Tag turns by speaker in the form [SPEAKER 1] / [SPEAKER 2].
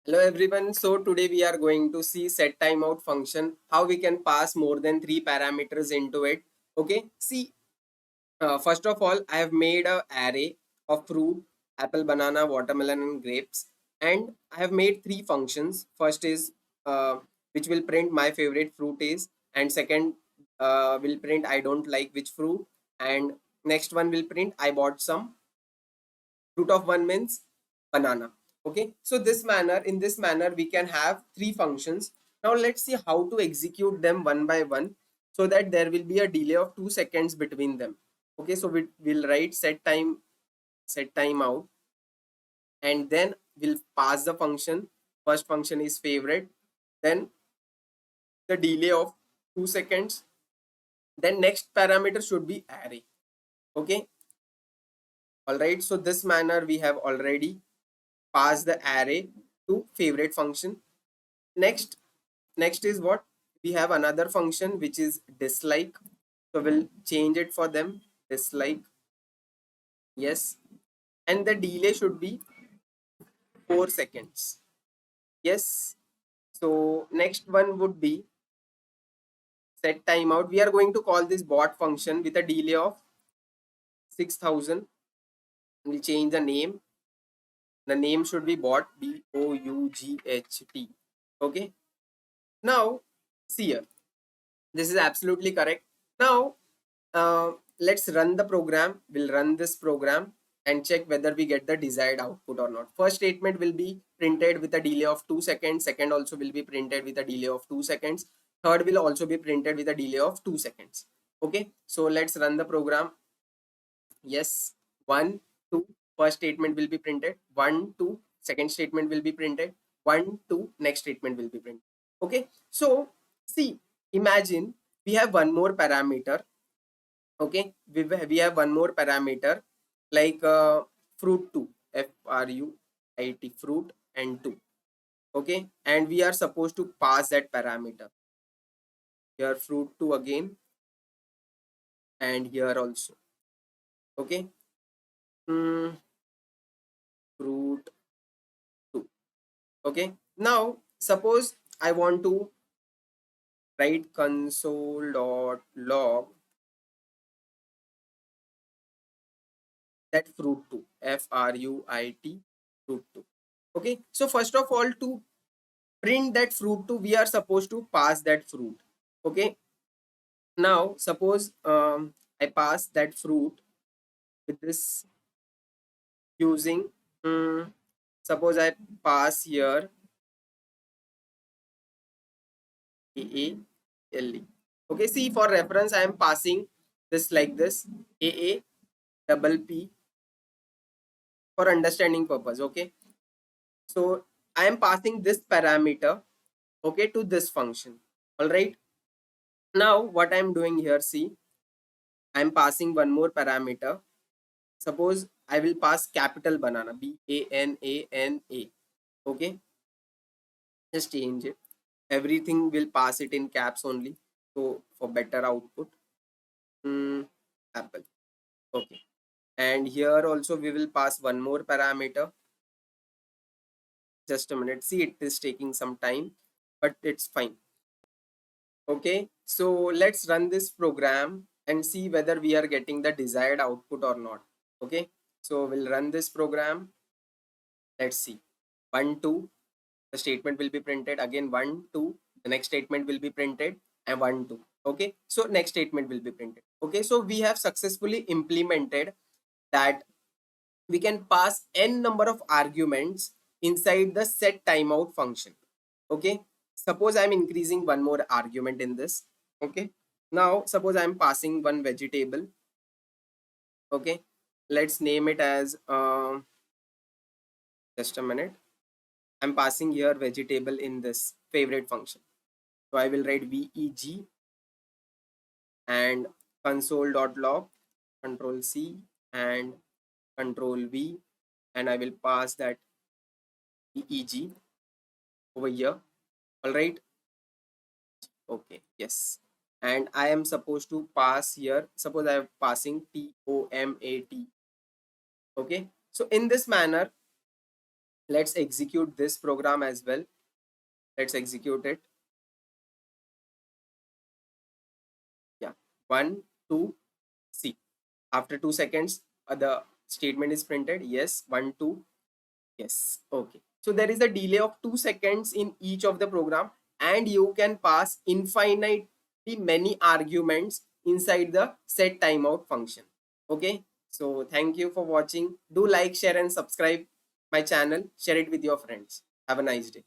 [SPEAKER 1] Hello everyone. So today we are going to see set timeout function, how we can pass more than three parameters into it. Okay. See, first of all, I have made a array of fruit, apple, banana, watermelon, and grapes, and I have made three functions. First is which will print my favorite fruit is, and second will print I don't like which fruit, and next one will print I bought some. Root of 1 means banana. Okay, so in this manner we can have three functions. Now let's see how to execute them one by one, so that there will be a delay of 2 seconds between them. Okay, so we'll write set time out, and then we'll pass the function. First function is favorite, then the delay of 2 seconds, then next parameter should be array. Okay, all right, so this manner we have already passed the array to favorite function. Next is what? We have another function which is dislike. So we'll change it for them. Dislike. Yes. And the delay should be 4 seconds. Yes. So next one would be set timeout. We are going to call this bot function with a delay of 6000. We'll change the name. The name should be bot, BOUGHT. Okay. Now see here. This is absolutely correct. Now let's run the program. We'll run this program and check whether we get the desired output or not. First statement will be printed with a delay of 2 seconds. Second also will be printed with a delay of 2 seconds. Third will also be printed with a delay of 2 seconds. Okay, so let's run the program. Yes, 1, 2, first statement will be printed. 1, 2, second statement will be printed. 1, 2, next statement will be printed. Okay, so see, imagine we have one more parameter. Okay, we have one more parameter like fruit 2, fruit, fruit and 2. Okay, and we are supposed to pass that parameter here, fruit 2 again, and here also. Okay, fruit 2. Okay, now suppose I want to write console.log that fruit 2, fruit 2. Okay, so first of all, to print that fruit 2, we are supposed to pass that fruit. Okay, now suppose I pass that fruit with this using suppose I pass here AALE. Okay, see, for reference I am passing this like this, AA double P, for understanding purpose. Okay, so I am passing this parameter, okay, to this function. All right, now what I am doing here, see, I am passing one more parameter. Suppose I will pass capital banana, BANANA. Okay, just change it. Everything will pass it in caps only. So for better output, apple. Okay, and here also we will pass one more parameter. Just a minute. See, it is taking some time, but it's fine. Okay, so let's run this program and see whether we are getting the desired output or not. Okay, so we'll run this program. Let's see. 1, 2, the statement will be printed again. 1, 2, the next statement will be printed, and 1, 2. Okay, so next statement will be printed. Okay, so we have successfully implemented that we can pass n number of arguments inside the set timeout function. Okay, suppose I'm increasing one more argument in this. Okay, now suppose I'm passing one vegetable. Okay, let's name it as just a minute. I'm passing here vegetable in this favorite function. So I will write VEG and console.log, control C and control V, and I will pass that VEG over here. All right. Okay. Yes. And I am supposed to pass here. Suppose I am passing TOMAT. Okay. So in this manner, Let's execute this program as well. Let's execute it. Yeah, 1 2. See, after 2 seconds the statement is printed. Yes, 1 2. Yes, okay. So there is a delay of 2 seconds in each of the program, and you can pass infinitely many arguments inside the set timeout function. Okay, so thank you for watching. Do like, share, and subscribe my channel. Share it with your friends. Have a nice day.